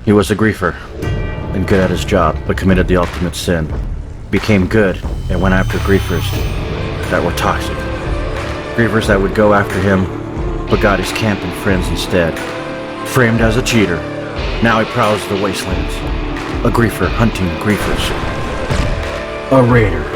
He was a griefer and good at his job, but committed the ultimate sin. Became good and went after griefers that were toxic. Griefers that would go after him, but got his camp and friends instead. Framed as a cheater, now he prowls the wastelands. A griefer hunting griefers. A raider.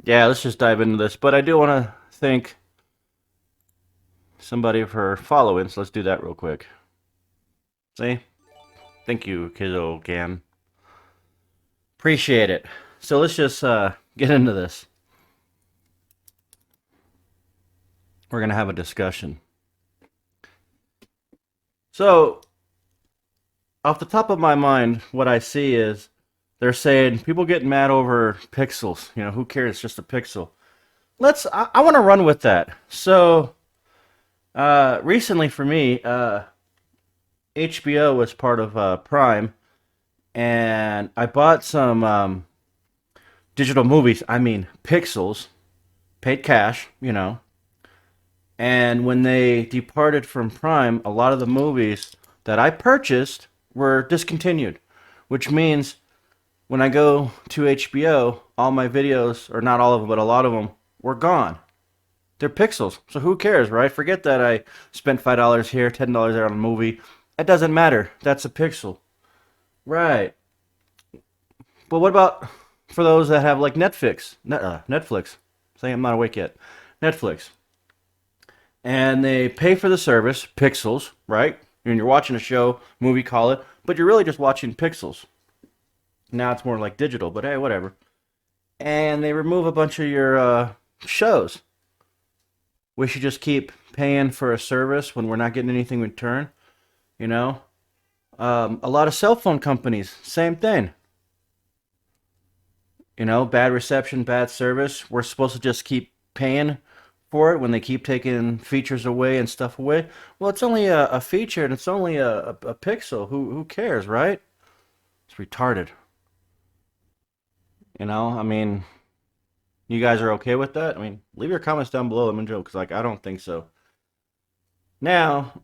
Yeah, let's just dive into this. But I do want to thank somebody for following, so let's do that real quick. See? Thank you, Kiddo Gan. Appreciate it. So let's just get into this. We're going to have a discussion. So, off the top of my mind, what I see is they're saying people getting mad over pixels. You know, who cares? It's just a pixel. I want to run with that. So, recently for me, HBO was part of Prime, and I bought some digital movies. I mean, pixels, paid cash, you know. And when they departed from Prime, a lot of the movies that I purchased were discontinued, which means when I go to HBO, all my videos, or not all of them, but a lot of them, were gone. They're pixels, so who cares, right? Forget that I spent $5 here, $10 there on a movie. It doesn't matter. That's a pixel. Right. But what about for those that have like Netflix? Saying I'm not awake yet. Netflix. And they pay for the service, pixels, right? And you're watching a show, movie, call it, but you're really just watching pixels. Now it's more like digital, but hey, whatever. And they remove a bunch of your shows. We should just keep paying for a service when we're not getting anything in return, you know? A lot of cell phone companies, same thing. You know, bad reception, bad service. We're supposed to just keep paying for it when they keep taking features away and stuff away. Well, it's only a feature and it's only a pixel. Who cares, right? It's retarded. You know, I mean, you guys are okay with that? I mean, leave your comments down below. I'm in joke, because like I don't think so. Now,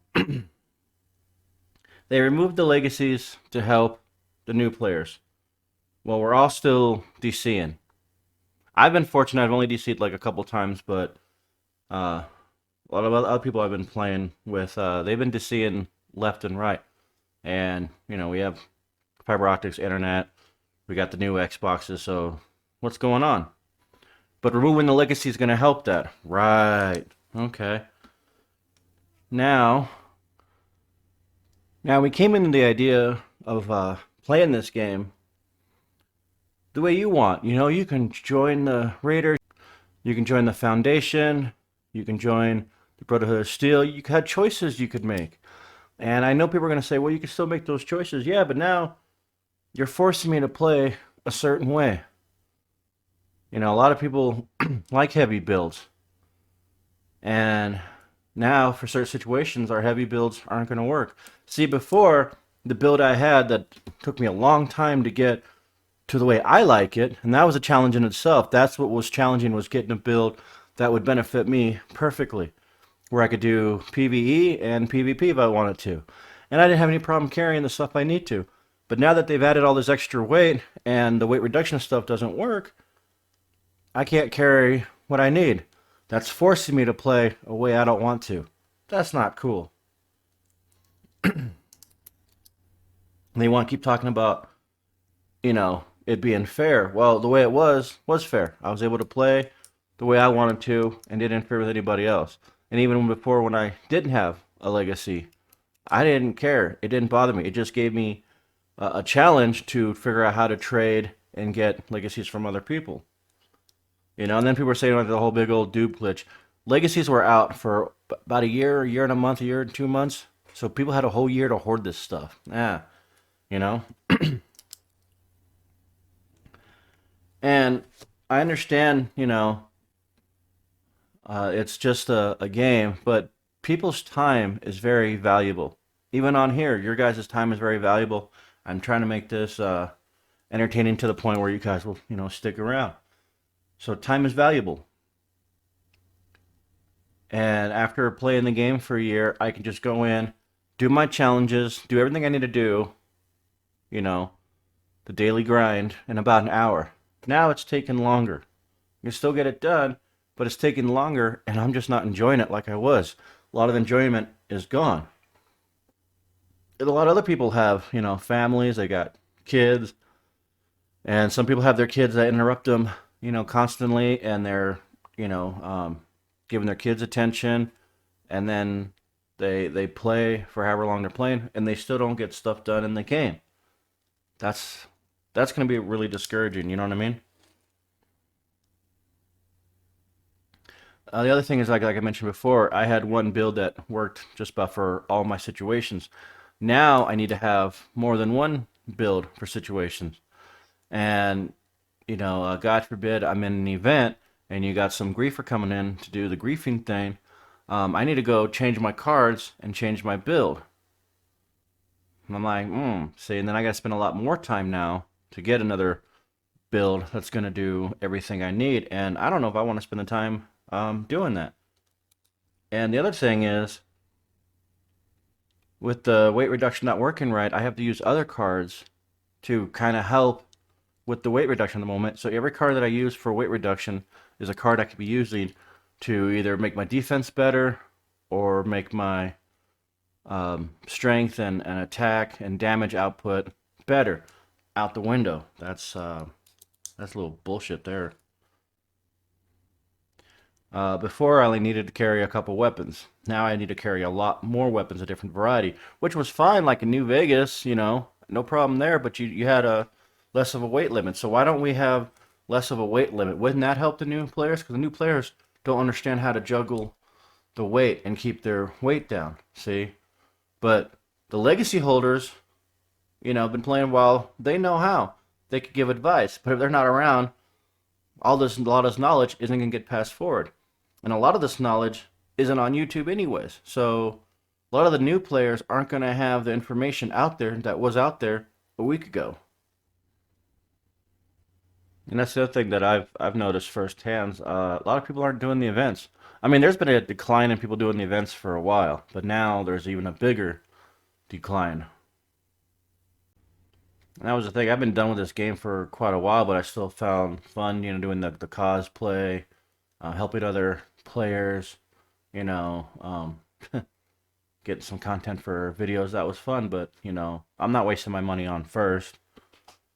they removed the legacies to help the new players. Well, we're all still DCing. I've been fortunate. I've only DC'd like a couple times, but a lot of other people I've been playing with, they've been DCing left and right. And, you know, we have fiber optics, internet. We got the new Xboxes, so what's going on? But removing the legacy is going to help that. Right. Okay. Now we came into the idea of playing this game the way you want. You know, you can join the Raiders, you can join the Foundation, you can join the Brotherhood of Steel. You had choices you could make. And I know people are going to say, well, you can still make those choices. Yeah, but now you're forcing me to play a certain way. You know, a lot of people like heavy builds. And now, for certain situations, our heavy builds aren't going to work. See, before, the build I had that took me a long time to get to the way I like it, and that was a challenge in itself. That's what was challenging, was getting a build that would benefit me perfectly, where I could do PvE and PvP if I wanted to. And I didn't have any problem carrying the stuff I need to. But now that they've added all this extra weight and the weight reduction stuff doesn't work, I can't carry what I need. That's forcing me to play a way I don't want to. That's not cool. They want to keep talking about, you know, it being fair. Well, the way it was fair. I was able to play the way I wanted to and didn't interfere with anybody else. And even before when I didn't have a legacy, I didn't care. It didn't bother me. It just gave me a challenge to figure out how to trade and get legacies from other people. And then people were saying like the whole big old dupe glitch. Legacies were out for about a year and a month, a year and 2 months. So people had a whole year to hoard this stuff. Yeah, you know? And I understand, it's just a game, but people's time is very valuable. Even on here, your guys' time is very valuable. I'm trying to make this entertaining to the point where you guys will, stick around. So time is valuable. And after playing the game for a year, I can just go in, do my challenges, do everything I need to do, you know, the daily grind in about an hour. Now it's taking longer. You can still get it done, but it's taking longer, and I'm just not enjoying it like I was. A lot of enjoyment is gone. And a lot of other people have, families, they got kids, and some people have their kids that interrupt them, constantly, and they're, you know, um, giving their kids attention, and then they play for however long they're playing, and they still don't get stuff done in the game. That's that's going to be really discouraging. You know what I mean? The other thing is like I mentioned before, I had one build that worked just about for all my situations. Now I need to have more than one build for situations. And God forbid I'm in an event and you got some griefer coming in to do the griefing thing. I need to go change my cards and change my build. And I'm like, see, and then I got to spend a lot more time now to get another build that's going to do everything I need. And I don't know if I want to spend the time doing that. And the other thing is, with the weight reduction not working right, I have to use other cards to kind of help with the weight reduction at the moment. So every card that I use for weight reduction is a card I could be using to either make my defense better or make my strength and attack and damage output better out the window. That's a little bullshit there. Before I only needed to carry a couple weapons. Now I need to carry a lot more weapons, a different variety, which was fine. Like in New Vegas, no problem there. But you had a less of a weight limit. So why don't we have less of a weight limit? Wouldn't that help the new players? Because the new players don't understand how to juggle the weight and keep their weight down. See, but the legacy holders, been playing a while. They know how. They could give advice. But if they're not around, a lot of this knowledge isn't going to get passed forward. And a lot of this knowledge isn't on YouTube anyways. So a lot of the new players aren't going to have the information out there that was out there a week ago. And that's the other thing that I've noticed firsthand. A lot of people aren't doing the events. I mean, there's been a decline in people doing the events for a while, but now there's even a bigger decline. And that was the thing. I've been done with this game for quite a while, but I still found fun, doing the cosplay, helping other players, you know, um, getting some content for videos. That was fun, but I'm not wasting my money on first.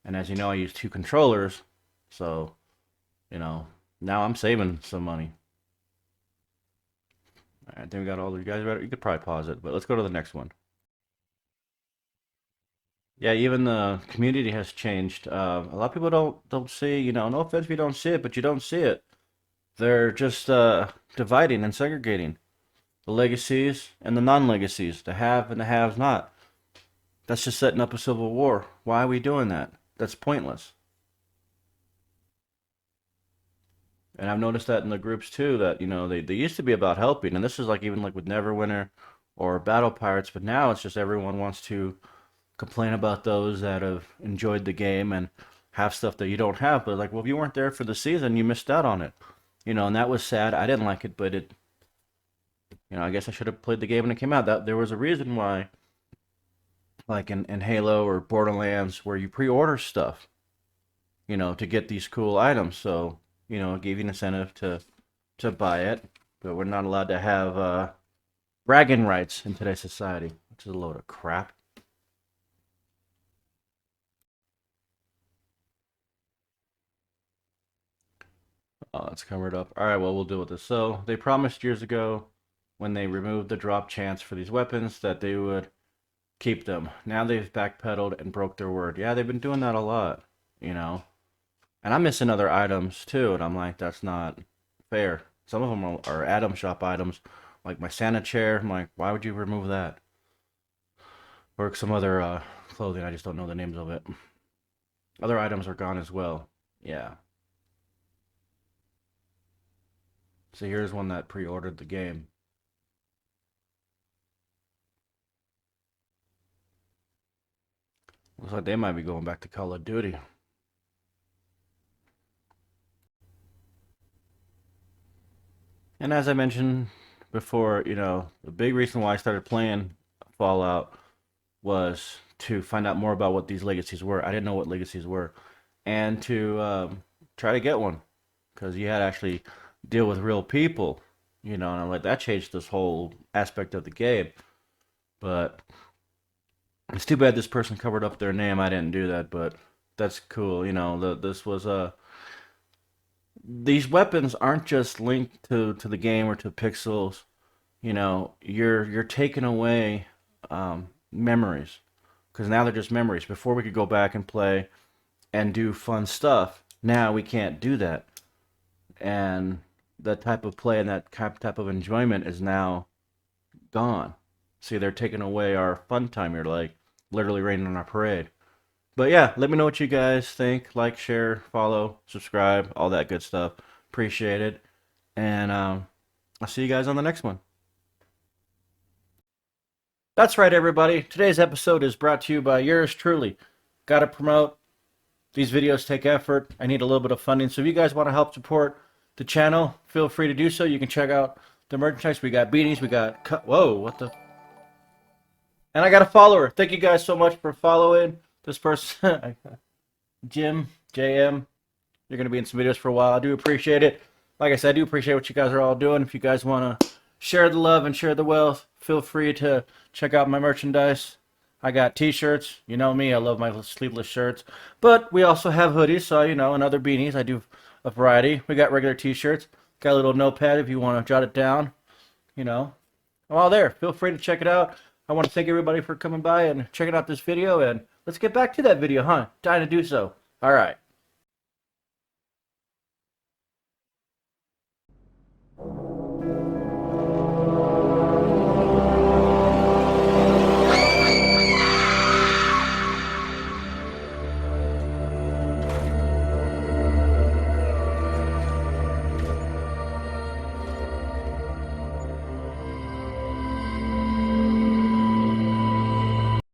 And as you know, I use two controllers, so you know, now I'm saving some money. I think we got all the guys ready. You could probably pause it, but let's go to the next one. Yeah, even the community has changed. A lot of people don't see, no offense if you don't see it, but you don't see it. They're just dividing and segregating the legacies and the non-legacies, the have and the haves not. That's just setting up a civil war. Why are we doing that? That's pointless. And I've noticed that in the groups too, that they used to be about helping, and this is like even like with Neverwinter or Battle Pirates, but now it's just everyone wants to complain about those that have enjoyed the game and have stuff that you don't have. But like, well, if you weren't there for the season, you missed out on it. And that was sad. I didn't like it, but I guess I should have played the game when it came out. That there was a reason why, like in Halo or Borderlands, where you pre-order stuff, to get these cool items. So it gave you an incentive to buy it. But we're not allowed to have bragging rights in today's society, which is a load of crap. Oh, it's covered up. All right, well, we'll deal with this. So they promised years ago. when they removed the drop chance for these weapons that they would keep them. Now they've backpedaled and broke their word. Yeah, they've been doing that a lot, you know. And I'm missing other items too, and I'm like, that's not fair. Some of them are Atom Shop items, like my Santa chair. I'm like, why would you remove that? Or some other clothing, I just don't know the names of it. Other items are gone as well. Yeah. So here's one that pre-ordered the game. Looks like they might be going back to Call of Duty. And as I mentioned before, the big reason why I started playing Fallout was to find out more about what these legacies were. I didn't know what legacies were, and to try to get one, because you had to actually deal with real people, and I'm like, that changed this whole aspect of the game. But it's too bad this person covered up their name. I didn't do that, but that's cool. This was these weapons aren't just linked to the game or to pixels. You're taking away memories, because now they're just memories. Before we could go back and play and do fun stuff. Now we can't do that, and that type of play and that type of enjoyment is now gone. See, they're taking away our fun time. You're like literally raining on our parade. But yeah, let me know what you guys think. Like, share, follow, subscribe, all that good stuff. Appreciate it. And I'll see you guys on the next one. That's right, everybody. Today's episode is brought to you by yours truly. Got to promote. These videos take effort. I need a little bit of funding. So if you guys want to help support the channel, feel free to do so. You can check out the merchandise. We got beanies. We got... Whoa, what the... And I got a follower. Thank you guys so much for following this person. Jim, JM. You're going to be in some videos for a while. I do appreciate it. Like I said, I do appreciate what you guys are all doing. If you guys want to share the love and share the wealth, feel free to check out my merchandise. I got t-shirts. You know me, I love my sleeveless shirts. But we also have hoodies, so, and other beanies. I do a variety. We got regular t-shirts. Got a little notepad if you want to jot it down. I'm all there. Feel free to check it out. I want to thank everybody for coming by and checking out this video. And let's get back to that video, huh? Dying to do so. All right.